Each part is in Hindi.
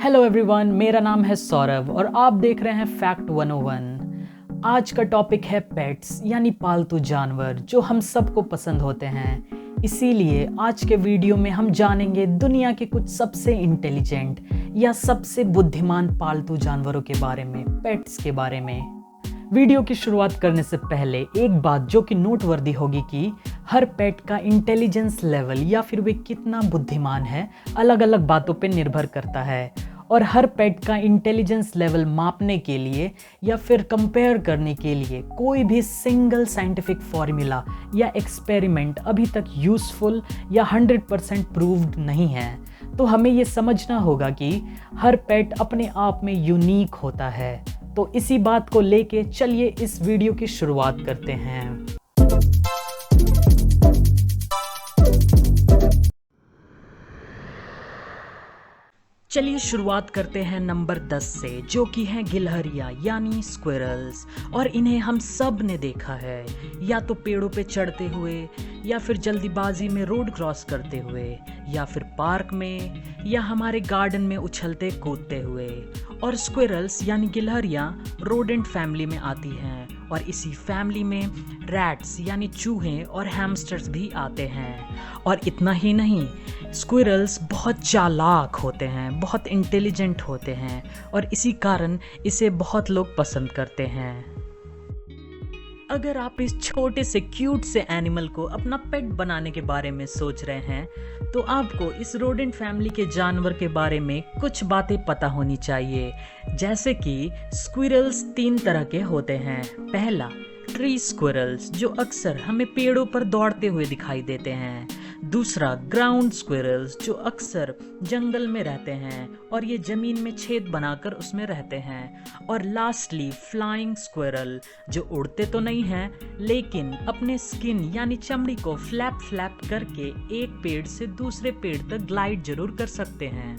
हेलो एवरीवन, मेरा नाम है सौरभ और आप देख रहे हैं फैक्ट 101। आज का टॉपिक है पेट्स यानी पालतू जानवर जो हम सबको पसंद होते हैं। इसीलिए आज के वीडियो में हम जानेंगे दुनिया के कुछ सबसे इंटेलिजेंट या सबसे बुद्धिमान पालतू जानवरों के बारे में, पेट्स के बारे में। वीडियो की शुरुआत करने से पहले एक बात जो कि नोटवर्दी होगी कि हर पेट का इंटेलिजेंस लेवल या फिर वे कितना बुद्धिमान है अलग अलग बातों पे निर्भर करता है, और हर पेट का इंटेलिजेंस लेवल मापने के लिए या फिर कंपेयर करने के लिए कोई भी सिंगल साइंटिफिक फॉर्मूला या एक्सपेरिमेंट अभी तक यूज़फुल या 100% प्रूव्ड नहीं है। तो हमें ये समझना होगा कि हर पेट अपने आप में यूनिक होता है। तो इसी बात को लेके चलिए इस वीडियो की शुरुआत करते हैं। चलिए शुरुआत करते हैं नंबर 10 से, जो कि हैं गिलहरियाँ यानी स्क्विरल्स। और इन्हें हम सब ने देखा है, या तो पेड़ों पे चढ़ते हुए, या फिर जल्दीबाजी में रोड क्रॉस करते हुए, या फिर पार्क में, या हमारे गार्डन में उछलते कूदते हुए। और स्क्विरल्स यानी गिलहरियाँ रोडेंट फैमिली में आती हैं, और इसी फैमिली में रैट्स यानी चूहे और हैमस्टर्स भी आते हैं। और इतना ही नहीं, स्क्विरल्स बहुत चालाक होते हैं, बहुत इंटेलिजेंट होते हैं, और इसी कारण इसे बहुत लोग पसंद करते हैं। अगर आप इस छोटे से क्यूट से एनिमल को अपना पेट बनाने के बारे में सोच रहे हैं, तो आपको इस रोडेंट फैमिली के जानवर के बारे में कुछ बातें पता होनी चाहिए। जैसे कि स्क्विरल्स 3 तरह के होते हैं। पहला, ट्री स्क्विरल्स, जो अक्सर हमें पेड़ों पर दौड़ते हुए दिखाई देते हैं। दूसरा, ग्राउंड स्क्विरल्स, जो अक्सर जंगल में रहते हैं और ये जमीन में छेद बनाकर उसमें रहते हैं। और लास्टली, फ्लाइंग स्क्विरल, जो उड़ते तो नहीं हैं लेकिन अपने स्किन यानी चमड़ी को फ्लैप फ्लैप करके एक पेड़ से दूसरे पेड़ तक ग्लाइड जरूर कर सकते हैं।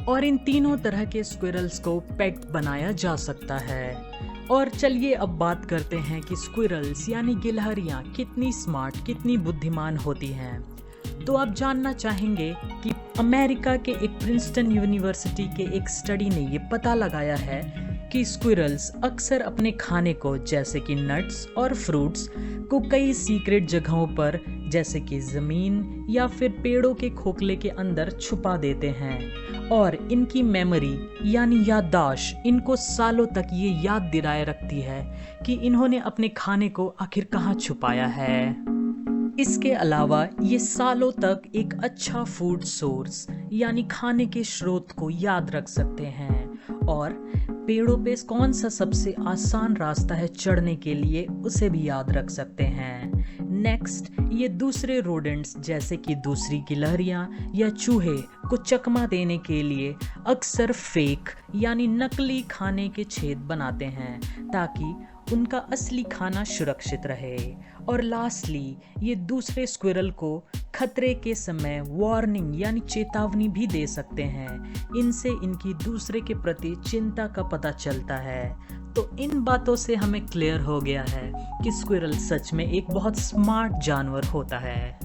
और इन तीनों तरह के स्क्विरल्स को पेट बनाया जा सकता है। और चलिए अब बात करते हैं कि स्क्विरल्स यानी गिलहरियाँ कितनी स्मार्ट, कितनी बुद्धिमान होती हैं। तो आप जानना चाहेंगे कि अमेरिका के एक प्रिंसटन यूनिवर्सिटी के एक स्टडी ने ये पता लगाया है कि स्क्विरल्स अक्सर अपने खाने को, जैसे कि नट्स और फ्रूट्स को, कई सीक्रेट जगहों पर, जैसे कि ज़मीन या फिर पेड़ों के खोखले के अंदर छुपा देते हैं। और इनकी मेमोरी यानी याददाश्त इनको सालों तक ये याद दिलाए रखती है कि इन्होंने अपने खाने को आखिर कहाँ छुपाया है। इसके अलावा ये सालों तक एक अच्छा फूड सोर्स यानी खाने के स्रोत को याद रख सकते हैं, और पेड़ों पे कौन सा सबसे आसान रास्ता है चढ़ने के लिए उसे भी याद रख सकते हैं। नेक्स्ट, ये दूसरे रोडेंट्स जैसे कि दूसरी गिलहरियाँ या चूहे को चकमा देने के लिए अक्सर फेक यानी नकली खाने के छेद बनाते हैं ताकि उनका असली खाना सुरक्षित रहे। और लास्टली, ये दूसरे स्क्विरल को खतरे के समय वार्निंग यानी चेतावनी भी दे सकते हैं। इनसे इनकी दूसरे के प्रति चिंता का पता चलता है। तो इन बातों से हमें क्लियर हो गया है कि स्क्विरल सच में एक बहुत स्मार्ट जानवर होता है।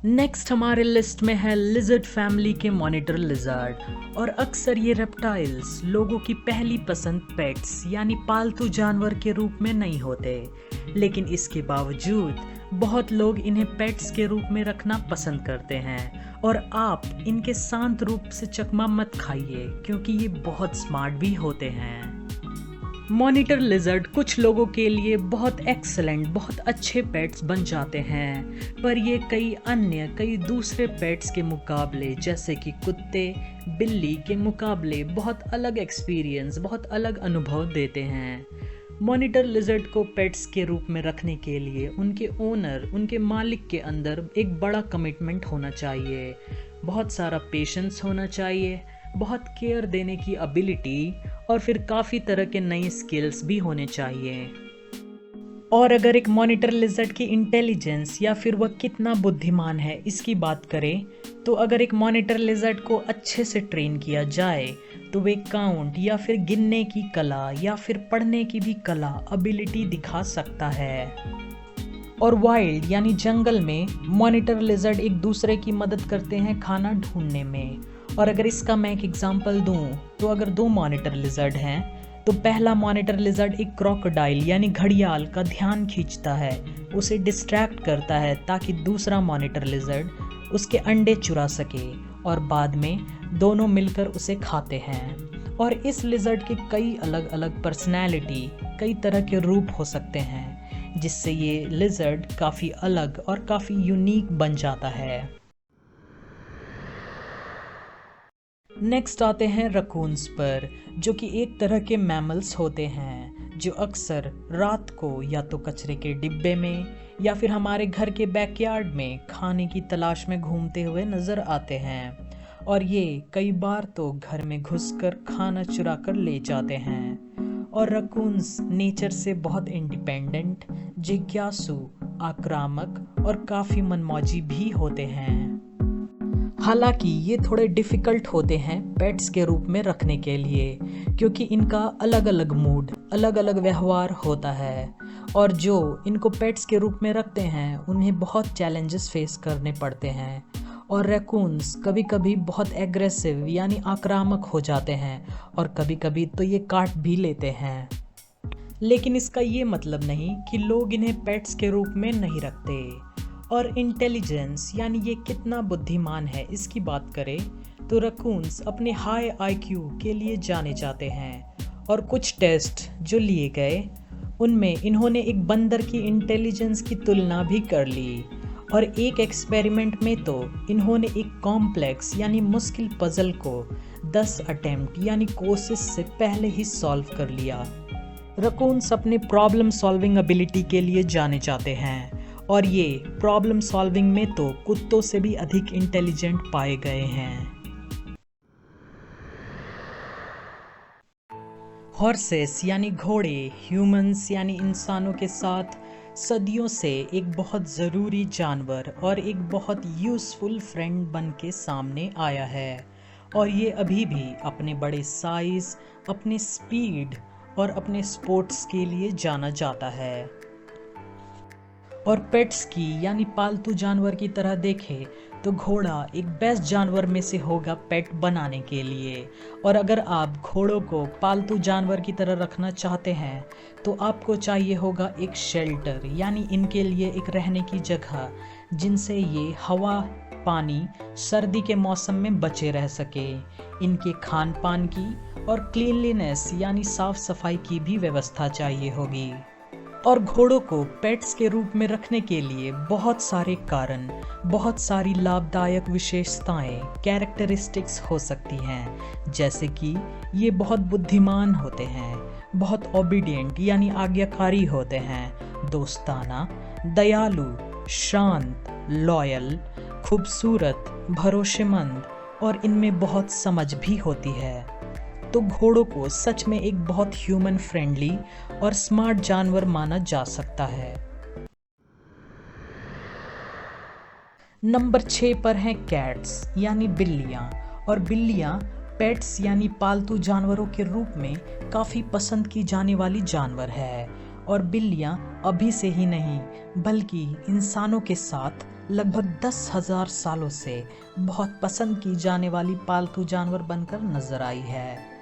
नेक्स्ट हमारे लिस्ट में है लिजर्ड फैमिली के मॉनिटर लिजर्ड। और अक्सर ये रेप्टाइल्स लोगों की पहली पसंद पेट्स यानी पालतू जानवर के रूप में नहीं होते, लेकिन इसके बावजूद बहुत लोग इन्हें पेट्स के रूप में रखना पसंद करते हैं। और आप इनके शांत रूप से चकमा मत खाइए, क्योंकि ये बहुत स्मार्ट भी होते हैं। मॉनिटर लिजर्ड कुछ लोगों के लिए बहुत एक्सीलेंट, बहुत अच्छे पेट्स बन जाते हैं, पर ये कई दूसरे पेट्स के मुकाबले, जैसे कि कुत्ते, बिल्ली के मुकाबले बहुत अलग एक्सपीरियंस, बहुत अलग अनुभव देते हैं। मॉनिटर लिजर्ड को पेट्स के रूप में रखने के लिए उनके ओनर, उनके मालिक के अंदर एक बड़ा कमिटमेंट होना चाहिए, बहुत सारा पेशेंस होना चाहिए, बहुत केयर देने की एबिलिटी, और फिर काफ़ी तरह के नए स्किल्स भी होने चाहिए। और अगर एक मॉनिटर लिजर्ड की इंटेलिजेंस या फिर वह कितना बुद्धिमान है इसकी बात करें, तो अगर एक मॉनिटर लिजर्ड को अच्छे से ट्रेन किया जाए तो वे काउंट या फिर गिनने की कला या फिर पढ़ने की भी कला एबिलिटी दिखा सकता है। और वाइल्ड यानी जंगल में मॉनिटर लिजर्ड एक दूसरे की मदद करते हैं खाना ढूंढने में। और अगर इसका मैं एक एग्जांपल दूं तो अगर दो मॉनिटर लिजर्ड हैं तो पहला मॉनिटर लिजर्ड एक क्रोकोडाइल यानी घड़ियाल का ध्यान खींचता है, उसे डिस्ट्रैक्ट करता है ताकि दूसरा मॉनिटर लिजर्ड उसके अंडे चुरा सके और बाद में दोनों मिलकर उसे खाते हैं। और इस लिजर्ड के कई अलग अलग पर्सनैलिटी, कई तरह के रूप हो सकते हैं, जिससे ये लिजर्ड काफ़ी अलग और काफ़ी यूनिक बन जाता है। नेक्स्ट आते हैं रकून्स पर, जो कि एक तरह के मैमल्स होते हैं जो अक्सर रात को या तो कचरे के डिब्बे में या फिर हमारे घर के बैकयार्ड में खाने की तलाश में घूमते हुए नज़र आते हैं। और ये कई बार तो घर में घुसकर खाना चुरा कर ले जाते हैं। और रकून्स नेचर से बहुत इंडिपेंडेंट, जिज्ञासु, आक्रामक और काफ़ी मनमौजी भी होते हैं। हालांकि ये थोड़े डिफ़िकल्ट होते हैं पेट्स के रूप में रखने के लिए, क्योंकि इनका अलग अलग मूड, अलग अलग व्यवहार होता है। और जो इनको पेट्स के रूप में रखते हैं उन्हें बहुत चैलेंजेस फेस करने पड़ते हैं। और रैकून्स कभी कभी बहुत एग्रेसिव यानी आक्रामक हो जाते हैं और कभी कभी तो ये काट भी लेते हैं। लेकिन इसका ये मतलब नहीं कि लोग इन्हें पेट्स के रूप में नहीं रखते। और इंटेलिजेंस यानी ये कितना बुद्धिमान है इसकी बात करें तो रकून्स अपने हाई आईक्यू के लिए जाने जाते हैं। और कुछ टेस्ट जो लिए गए उनमें इन्होंने एक बंदर की इंटेलिजेंस की तुलना भी कर ली। और एक एक्सपेरिमेंट में तो इन्होंने एक कॉम्प्लेक्स यानी मुश्किल पजल को 10 अटेम्प्ट यानी कोशिश से पहले ही सॉल्व कर लिया। रकून्स अपने प्रॉब्लम सॉल्विंग एबिलिटी के लिए जाने जाते हैं और ये प्रॉब्लम सॉल्विंग में तो कुत्तों से भी अधिक इंटेलिजेंट पाए गए हैं। हॉर्सेस यानी घोड़े ह्यूमंस यानी इंसानों के साथ सदियों से एक बहुत ज़रूरी जानवर और एक बहुत यूज़फुल फ्रेंड बन के सामने आया है। और ये अभी भी अपने बड़े साइज़, अपने स्पीड और अपने स्पोर्ट्स के लिए जाना जाता है। और पेट्स की यानी पालतू जानवर की तरह देखें तो घोड़ा एक बेस्ट जानवर में से होगा पेट बनाने के लिए। और अगर आप घोड़ों को पालतू जानवर की तरह रखना चाहते हैं तो आपको चाहिए होगा एक शेल्टर यानी इनके लिए एक रहने की जगह जिनसे ये हवा, पानी, सर्दी के मौसम में बचे रह सके। इनके खान पान की और क्लीनलीनेस यानी साफ सफाई की भी व्यवस्था चाहिए होगी। और घोड़ों को पेट्स के रूप में रखने के लिए बहुत सारे कारण, बहुत सारी लाभदायक विशेषताएं, कैरेक्टरिस्टिक्स हो सकती हैं, जैसे कि ये बहुत बुद्धिमान होते हैं, बहुत ओबीडिएंट यानी आज्ञाकारी होते हैं, दोस्ताना, दयालु, शांत, लॉयल, खूबसूरत, भरोसेमंद और इनमें बहुत समझ भी होती है। तो घोड़ों को सच में एक बहुत ह्यूमन फ्रेंडली और स्मार्ट जानवर माना जा सकता है। नंबर 6 पर हैं कैट्स यानी बिल्लियां। और बिल्लियां पेट्स यानी पालतू जानवरों के रूप में काफ़ी पसंद की जाने वाली जानवर है। और बिल्लियां अभी से ही नहीं बल्कि इंसानों के साथ लगभग 10,000 सालों से बहुत पसंद की जाने वाली पालतू जानवर बनकर नजर आई है।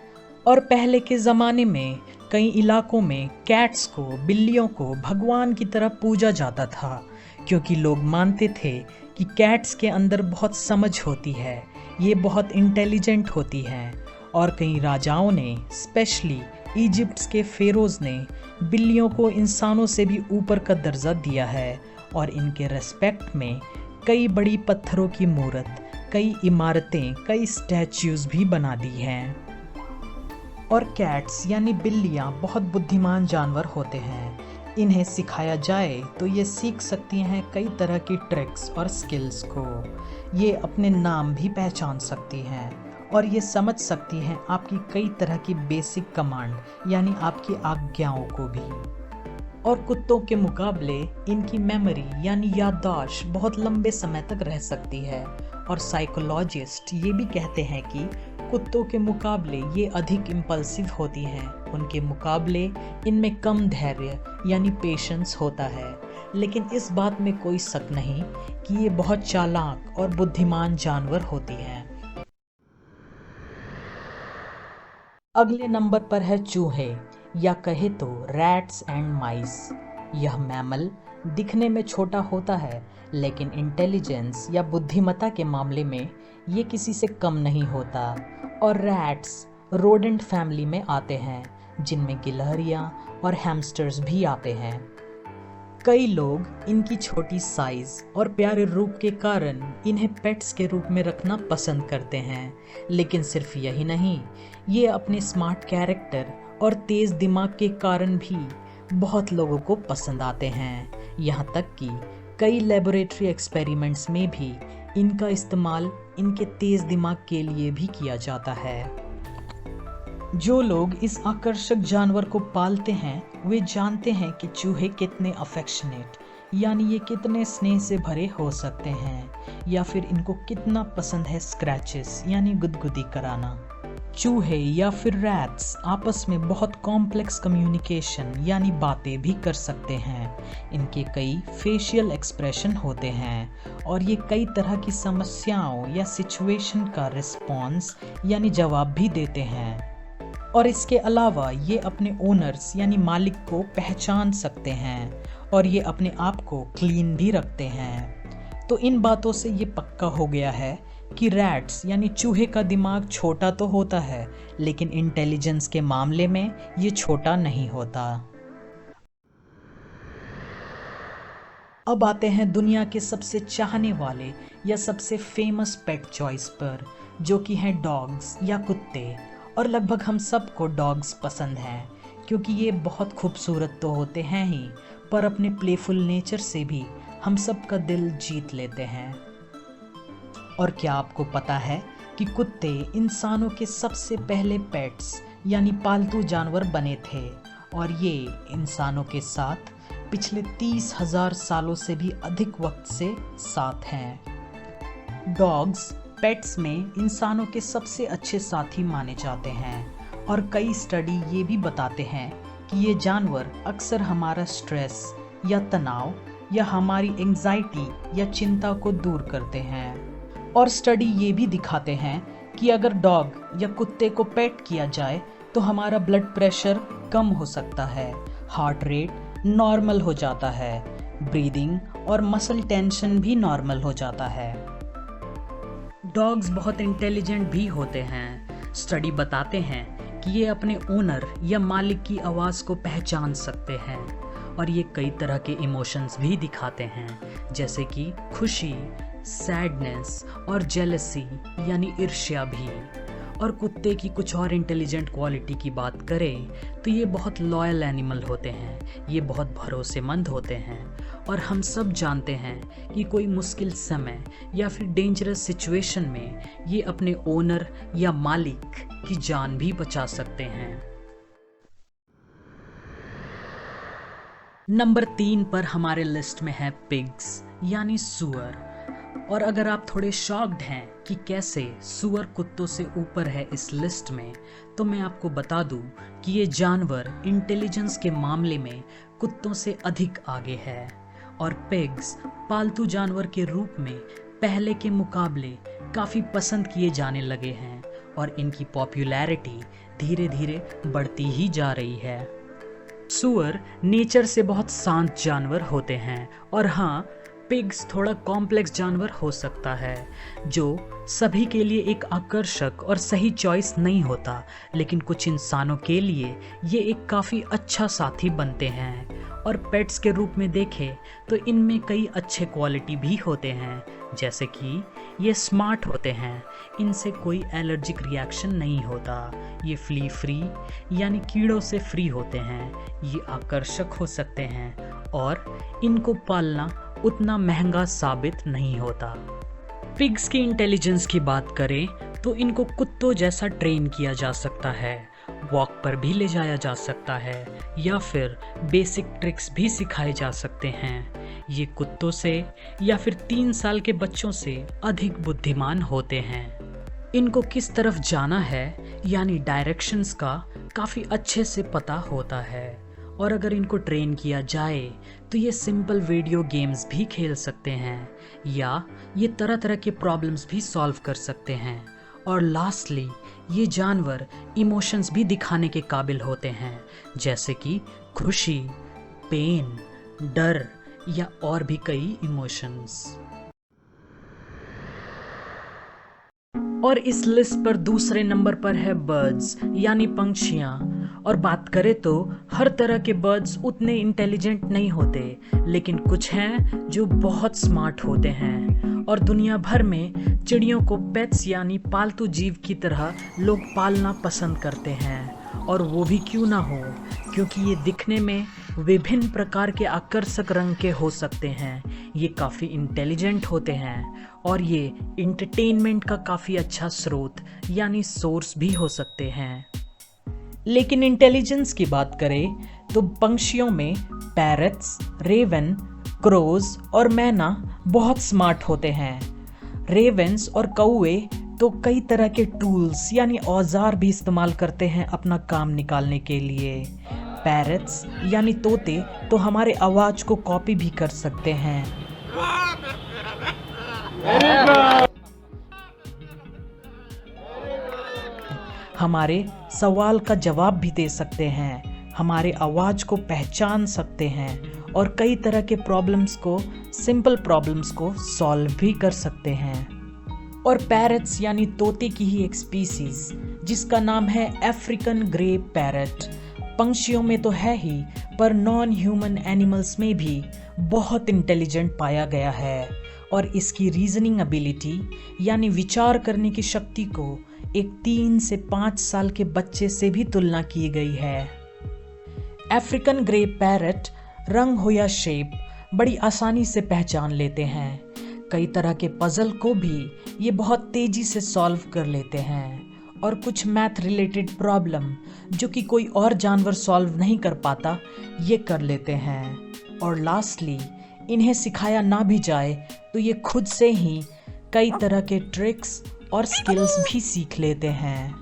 और पहले के ज़माने में कई इलाकों में कैट्स को, बिल्लियों को भगवान की तरह पूजा जाता था, क्योंकि लोग मानते थे कि कैट्स के अंदर बहुत समझ होती है, ये बहुत इंटेलिजेंट होती हैं। और कई राजाओं ने, स्पेशली इजिप्ट के फेरोज़ ने बिल्लियों को इंसानों से भी ऊपर का दर्जा दिया है। और इनके रेस्पेक्ट में कई बड़ी पत्थरों की मूर्त, कई इमारतें, कई स्टैच्यूज़ भी बना दी हैं। और कैट्स यानी बिल्लियाँ बहुत बुद्धिमान जानवर होते हैं। इन्हें सिखाया जाए तो ये सीख सकती हैं कई तरह की ट्रिक्स और स्किल्स को। ये अपने नाम भी पहचान सकती हैं और ये समझ सकती हैं आपकी कई तरह की बेसिक कमांड यानी आपकी आज्ञाओं को भी। और कुत्तों के मुकाबले इनकी मेमोरी यानी याददाश्त बहुत लंबे समय तक रह सकती है। और साइकोलॉजिस्ट ये भी कहते हैं कि कुत्तों के मुकाबले ये अधिक इम्पल्सिव होती हैं, उनके मुकाबले इनमें कम धैर्य यानी पेशेंस होता है। लेकिन इस बात में कोई शक नहीं कि ये बहुत चालाक और बुद्धिमान जानवर होती हैं। अगले नंबर पर है चूहे, या कहे तो रैट्स एंड माइस। यह मैमल दिखने में छोटा होता है, लेकिन इंटेलिजेंस या बुद्धिमत्ता के मामले में ये किसी से कम नहीं होता। और रैट्स रोडेंट फैमिली में आते हैं, जिनमें गिलहरियाँ और हैमस्टर्स भी आते हैं। कई लोग इनकी छोटी साइज और प्यारे रूप के कारण इन्हें पेट्स के रूप में रखना पसंद करते हैं। लेकिन सिर्फ यही नहीं, ये अपने स्मार्ट कैरेक्टर और तेज़ दिमाग के कारण भी बहुत लोगों को पसंद आते हैं। यहाँ तक कि कई लेबोरेटरी एक्सपेरिमेंट्स में भी इनका इस्तेमाल इनके तेज़ दिमाग के लिए भी किया जाता है। जो लोग इस आकर्षक जानवर को पालते हैं वे जानते हैं कि चूहे कितने अफेक्शनेट यानी ये कितने स्नेह से भरे हो सकते हैं, या फिर इनको कितना पसंद है स्क्रैचेस यानी गुदगुदी कराना। चूहे या फिर रैट्स आपस में बहुत कॉम्प्लेक्स कम्युनिकेशन यानी बातें भी कर सकते हैं। इनके कई फेशियल एक्सप्रेशन होते हैं और ये कई तरह की समस्याओं या सिचुएशन का रिस्पॉन्स यानी जवाब भी देते हैं। और इसके अलावा ये अपने ओनर्स यानी मालिक को पहचान सकते हैं और ये अपने आप को क्लीन भी रखते हैं। तो इन बातों से ये पक्का हो गया है कि रैट्स यानी चूहे का दिमाग छोटा तो होता है, लेकिन इंटेलिजेंस के मामले में ये छोटा नहीं होता। अब आते हैं दुनिया के सबसे चाहने वाले या सबसे फेमस पेट चॉइस पर, जो कि हैं डॉग्स या कुत्ते। और लगभग हम सबको डॉग्स पसंद हैं, क्योंकि ये बहुत खूबसूरत तो होते हैं ही, पर अपने प्लेफुल नेचर से भी हम सब का दिल जीत लेते हैं। और क्या आपको पता है कि कुत्ते इंसानों के सबसे पहले पेट्स यानी पालतू जानवर बने थे, और ये इंसानों के साथ पिछले 30,000 सालों से भी अधिक वक्त से साथ हैं। डॉग्स पेट्स में इंसानों के सबसे अच्छे साथी माने जाते हैं, और कई स्टडी ये भी बताते हैं कि ये जानवर अक्सर हमारा स्ट्रेस या तनाव या हमारी एंजाइटी या चिंता को दूर करते हैं। और स्टडी ये भी दिखाते हैं कि अगर डॉग या कुत्ते को पेट किया जाए तो हमारा ब्लड प्रेशर कम हो सकता है, हार्ट रेट नॉर्मल हो जाता है, ब्रीदिंग और मसल टेंशन भी नॉर्मल हो जाता है। डॉग्स बहुत इंटेलिजेंट भी होते हैं। स्टडी बताते हैं कि ये अपने ओनर या मालिक की आवाज़ को पहचान सकते हैं, और ये कई तरह के इमोशंस भी दिखाते हैं, जैसे कि खुशी, सैडनेस और जेलसी यानी ईर्ष्या भी। और कुत्ते की कुछ और इंटेलिजेंट क्वालिटी की बात करें तो ये बहुत लॉयल एनिमल होते हैं, ये बहुत भरोसेमंद होते हैं, और हम सब जानते हैं कि कोई मुश्किल समय या फिर डेंजरस सिचुएशन में ये अपने ओनर या मालिक की जान भी बचा सकते हैं। नंबर 3 पर हमारे लिस्ट में है पिग्स यानी सूअर। और अगर आप थोड़े शॉक्ड हैं कि कैसे सूअर कुत्तों से ऊपर है इस लिस्ट में, तो मैं आपको बता दूं कि ये जानवर इंटेलिजेंस के मामले में कुत्तों से अधिक आगे है। और पिग्स पालतू जानवर के रूप में पहले के मुकाबले काफ़ी पसंद किए जाने लगे हैं, और इनकी पॉपुलैरिटी धीरे धीरे बढ़ती ही जा रही है। सूअर नेचर से बहुत शांत जानवर होते हैं, और हाँ, पिग्स थोड़ा कॉम्प्लेक्स जानवर हो सकता है, जो सभी के लिए एक आकर्षक और सही चॉइस नहीं होता, लेकिन कुछ इंसानों के लिए ये एक काफ़ी अच्छा साथी बनते हैं। और पेट्स के रूप में देखें तो इनमें कई अच्छे क्वालिटी भी होते हैं, जैसे कि ये स्मार्ट होते हैं, इनसे कोई एलर्जिक रिएक्शन नहीं होता, ये फ्ली फ्री यानी कीड़ों से फ्री होते हैं, ये आकर्षक हो सकते हैं, और इनको पालना उतना महंगा साबित नहीं होता। पिग्स की इंटेलिजेंस की बात करें तो इनको कुत्तों जैसा ट्रेन किया जा सकता है, वॉक पर भी ले जाया जा सकता है या फिर बेसिक ट्रिक्स भी सिखाए जा सकते हैं। ये कुत्तों से या फिर 3 साल के बच्चों से अधिक बुद्धिमान होते हैं। इनको किस तरफ जाना है यानी डायरेक्शंस का काफ़ी अच्छे से पता होता है, और अगर इनको ट्रेन किया जाए तो ये सिंपल वीडियो गेम्स भी खेल सकते हैं या ये तरह तरह के प्रॉब्लम्स भी सॉल्व कर सकते हैं। और लास्टली ये जानवर इमोशंस भी दिखाने के काबिल होते हैं, जैसे कि खुशी, पेन, डर या और भी कई इमोशंस। और इस लिस्ट पर दूसरे नंबर पर है बर्ड्स यानी पंछियाँ। और बात करें तो हर तरह के बर्ड्स उतने इंटेलिजेंट नहीं होते, लेकिन कुछ हैं जो बहुत स्मार्ट होते हैं। और दुनिया भर में चिड़ियों को पेट्स यानी पालतू जीव की तरह लोग पालना पसंद करते हैं, और वो भी क्यों ना हो, क्योंकि ये दिखने में विभिन्न प्रकार के आकर्षक रंग के हो सकते हैं, ये काफ़ी इंटेलिजेंट होते हैं, और ये इंटरटेनमेंट का काफ़ी अच्छा स्रोत यानी सोर्स भी हो सकते हैं। लेकिन इंटेलिजेंस की बात करें तो पंछियों में पैरट्स, रेवन, क्रोज और मैना बहुत स्मार्ट होते हैं। रेवेंस और कौवे तो कई तरह के टूल्स यानी औजार भी इस्तेमाल करते हैं अपना काम निकालने के लिए। पैरट्स यानी तोते तो हमारे आवाज़ को कॉपी भी कर सकते हैं। हमारे सवाल का जवाब भी दे सकते हैं, हमारे आवाज़ को पहचान सकते हैं और कई तरह के प्रॉब्लम्स को, सिंपल प्रॉब्लम्स को सॉल्व भी कर सकते हैं। और पैरट्स यानी तोते की ही एक स्पीसीज जिसका नाम है अफ्रीकन ग्रे पैरट, पंछियों में तो है ही पर नॉन ह्यूमन एनिमल्स में भी बहुत इंटेलिजेंट पाया गया है। और इसकी रीजनिंग एबिलिटी यानी विचार करने की शक्ति को एक 3 से 5 साल के बच्चे से भी तुलना की गई है। अफ्रीकन ग्रे पैरट रंग हो या शेप बड़ी आसानी से पहचान लेते हैं। कई तरह के पजल को भी ये बहुत तेजी से सॉल्व कर लेते हैं, और कुछ मैथ रिलेटेड प्रॉब्लम जो कि कोई और जानवर सॉल्व नहीं कर पाता ये कर लेते हैं। और लास्टली इन्हें सिखाया ना भी जाए तो ये खुद से ही कई तरह के ट्रिक्स और स्किल्स भी सीख लेते हैं।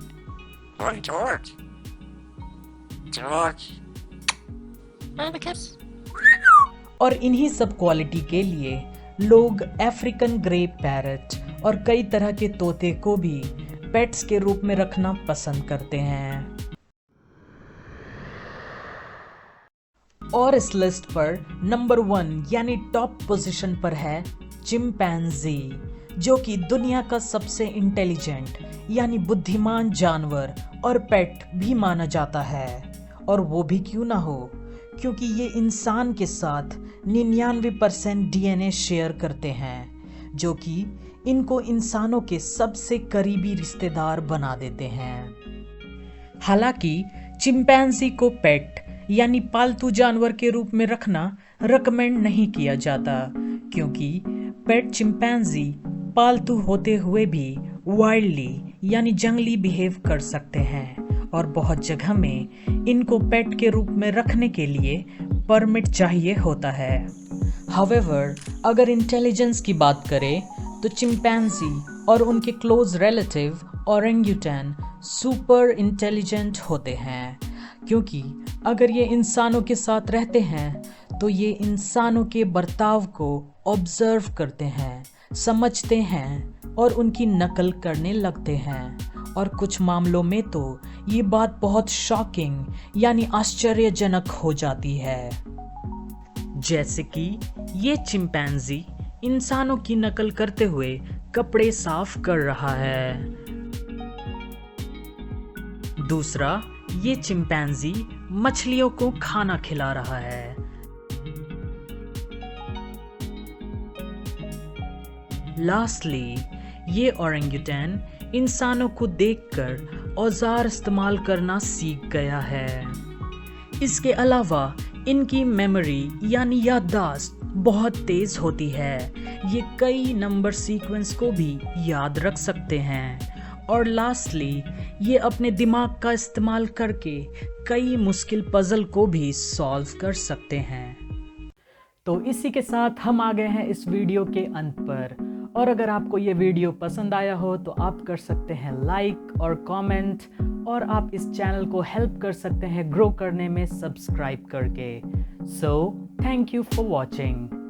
और इन्हीं सब क्वालिटी के लिए लोग अफ्रीकन ग्रे पैरट और कई तरह के तोते को भी पेट्स के रूप में रखना पसंद करते हैं। और इस लिस्ट पर नंबर 1 यानी टॉप पोजीशन पर है चिंपैंजी, जो कि दुनिया का सबसे इंटेलिजेंट यानी बुद्धिमान जानवर और पेट भी माना जाता है। और वो भी क्यों ना हो, क्योंकि ये इंसान के साथ 99% डीएनए शेयर करते हैं, जो कि इनको इंसानों के सबसे करीबी रिश्तेदार बना देते हैं। हालांकि चिंपैंजी को पेट यानी पालतू जानवर के रूप में रखना रिकमेंड नहीं किया जाता, क्योंकि पेट चिंपैंजी पालतू होते हुए भी वाइल्डली यानी जंगली बिहेव कर सकते हैं, और बहुत जगह में इनको पेट के रूप में रखने के लिए परमिट चाहिए होता है। हाउएवर, अगर इंटेलिजेंस की बात करें तो चिंपैंजी और उनके क्लोज रिलेटिव ओरेंगुटैन सुपर इंटेलिजेंट होते हैं, क्योंकि अगर ये इंसानों के साथ रहते हैं तो ये इंसानों के बर्ताव को ऑब्जर्व करते हैं, समझते हैं और उनकी नकल करने लगते हैं। और कुछ मामलों में तो ये बात बहुत शॉकिंग यानी आश्चर्यजनक हो जाती है, जैसे कि ये चिंपैंजी इंसानों की नकल करते हुए कपड़े साफ कर रहा है। दूसरा, ये चिंपैंजी मछलियों को खाना खिला रहा है। लास्टली, ये ओरेंगुटैन इंसानों को देखकर औजार इस्तेमाल करना सीख गया है। इसके अलावा इनकी मेमोरी यानी याददाश्त बहुत तेज होती है। ये कई नंबर सीक्वेंस को भी याद रख सकते हैं, और लास्टली ये अपने दिमाग का इस्तेमाल करके कई मुश्किल पजल को भी सॉल्व कर सकते हैं। तो इसी के साथ हम आ गए हैं इस वीडियो के अंत पर, और अगर आपको ये वीडियो पसंद आया हो तो आप कर सकते हैं लाइक और कमेंट, और आप इस चैनल को हेल्प कर सकते हैं ग्रो करने में सब्सक्राइब करके। So thank you for watching.